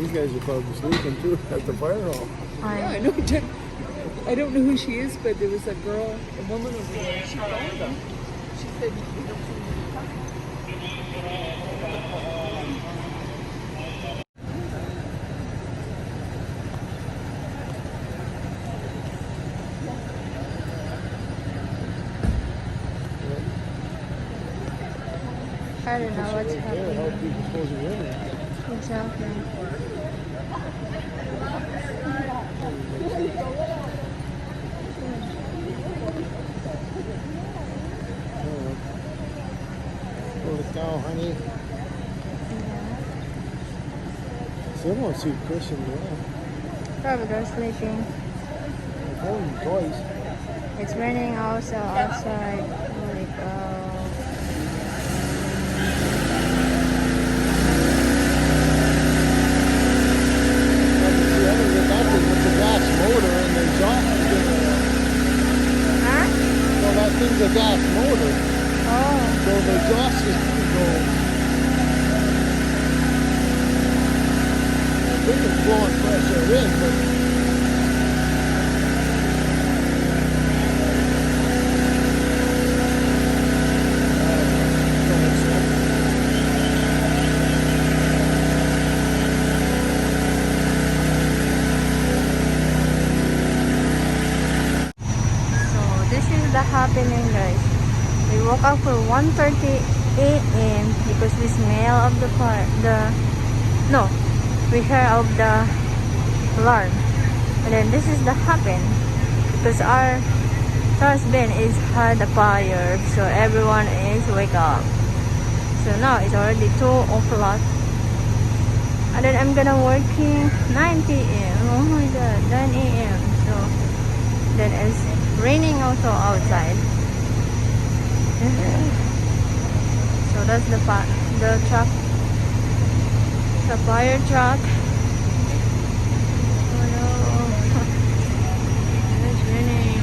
These guys are probably sleeping too at the fire hall. Yeah, I I know. I don't know who she is, but there was a girl, a woman over there. She found them. She said, "You don't see me coming." I don't know what's Right there, how happening. people supposed to win it? Exactly. Holy cow, honey. Still don't see Chris and Joanne. Probably they're sleeping. I told them twice. It's raining also outside. Holy cow. The other with that thing with the gas motor and the exhaust is gonna, Huh? well, that thing's a gas motor, Oh. so the exhaust is gonna go. I think it's blowing fresh air in, but So this is the happening, guys. We woke up for 1:30 a.m. because we smell of the fire. No, we hear of the alarm, and then this is the happen because our husband is had a fire, so everyone is wake up. So now it's already 2 o'clock, and then I'm gonna working 9 p.m. Oh my god, 9 a.m. So then it's raining also outside. So that's the truck, the fire truck. Oh no, it's raining.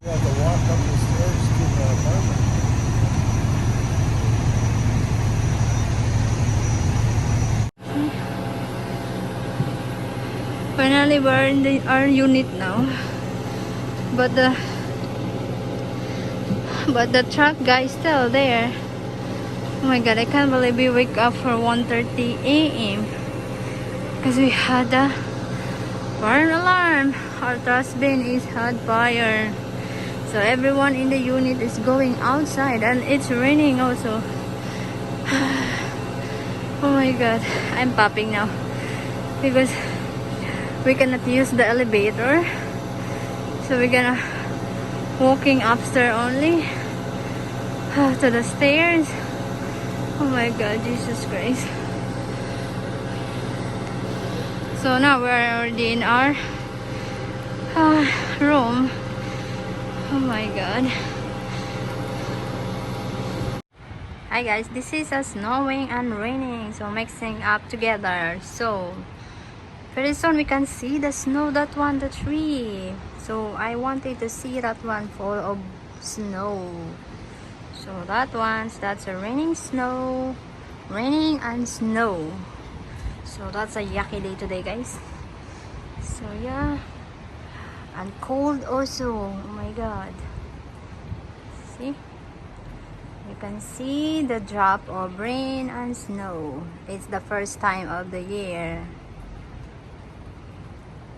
you have to walk up the stairs to the apartment. Finally, we're in our unit now, but the truck guy is still there. Oh my god, I can't believe we wake up for 1:30 a.m. because we had a fire alarm. Our trash bin is had fire, so everyone in the unit is going outside, and it's raining also. Oh my god, I'm popping now because we cannot use the elevator, so we're gonna walking upstairs only to the stairs. Oh my god, Jesus Christ. So now we're already in our room. Oh my god. Hi guys, this is a snowing and raining, so mixing up together. So very soon we can see the snow, that one, the tree. So I wanted to see that one full of snow. So that's a raining snow, raining and snow. So that's a yucky day today, guys. So yeah, and cold also. Oh my god. See? You can see the drop of rain and snow. It's the first time of the year.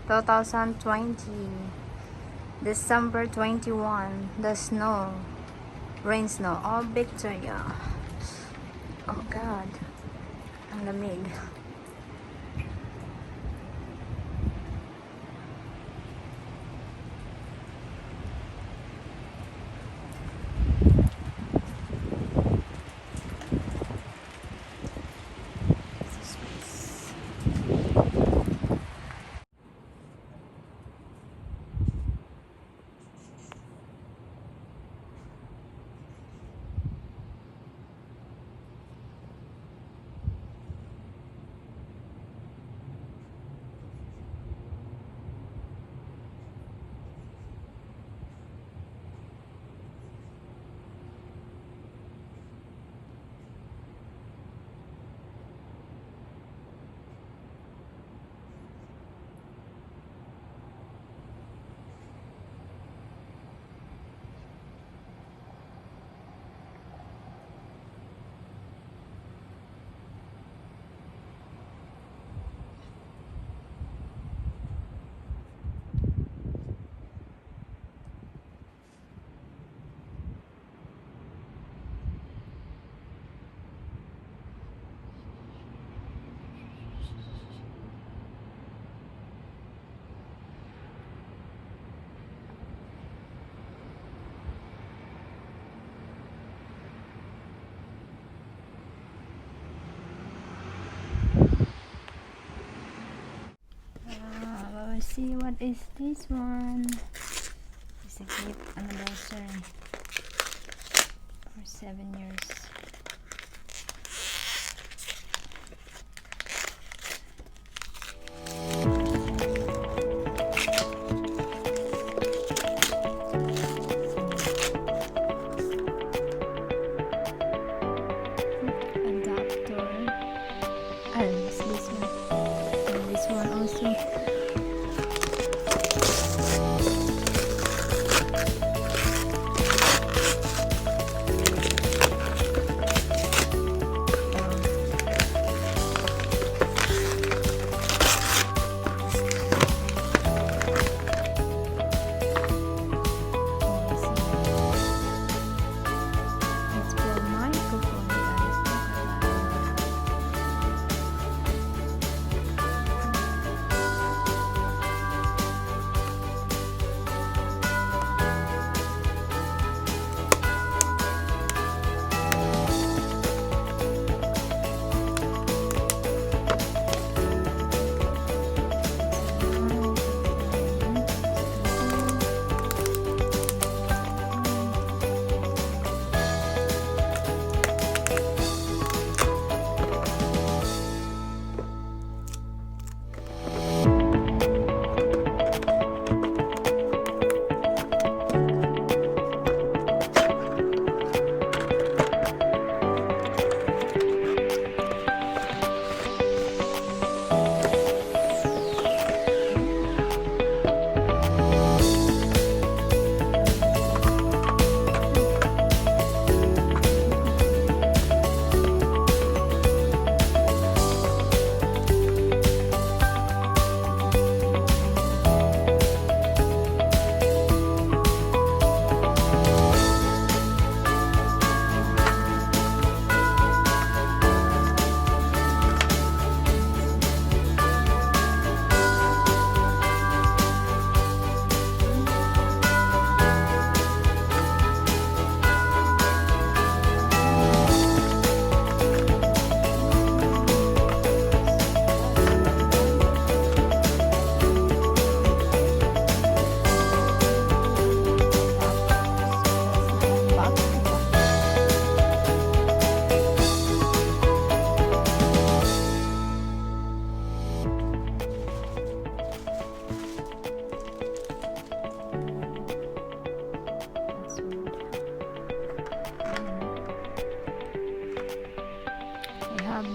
2020. December 21. The snow. Rain snow. Oh, Victoria. Oh God. Ang lamig. Let's see what is this one. It's a gift anniversary for 7 years. Adapter. And this one. And this one also.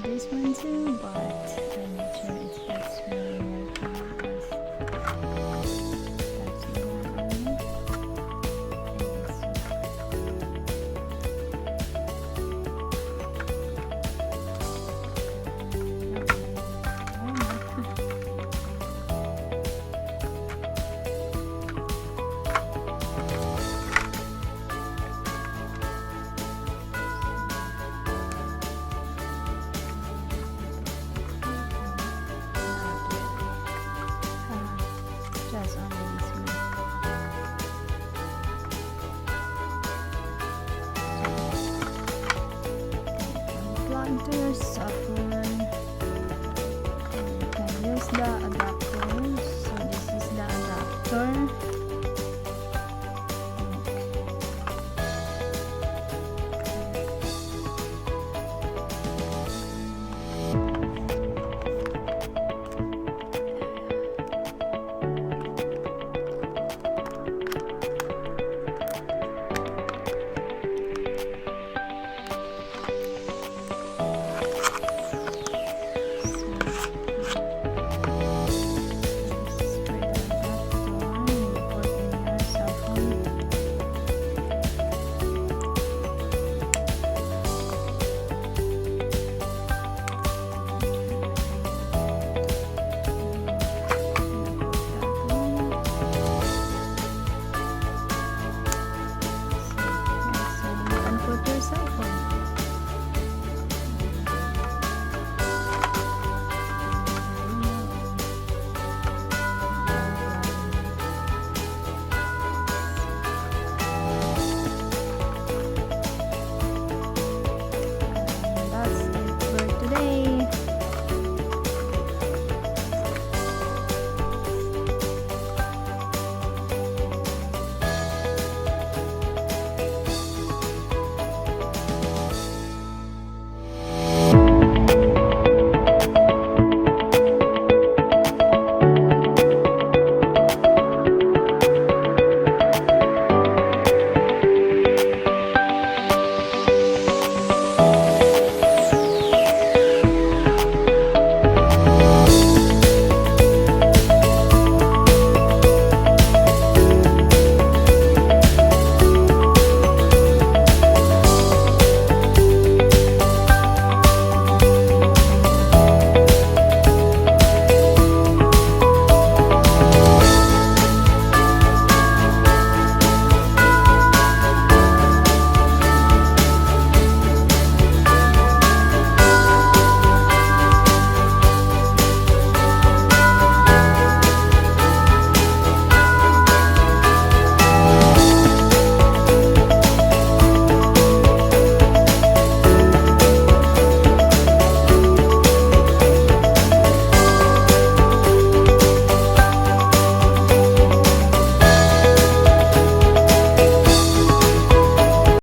This one too, but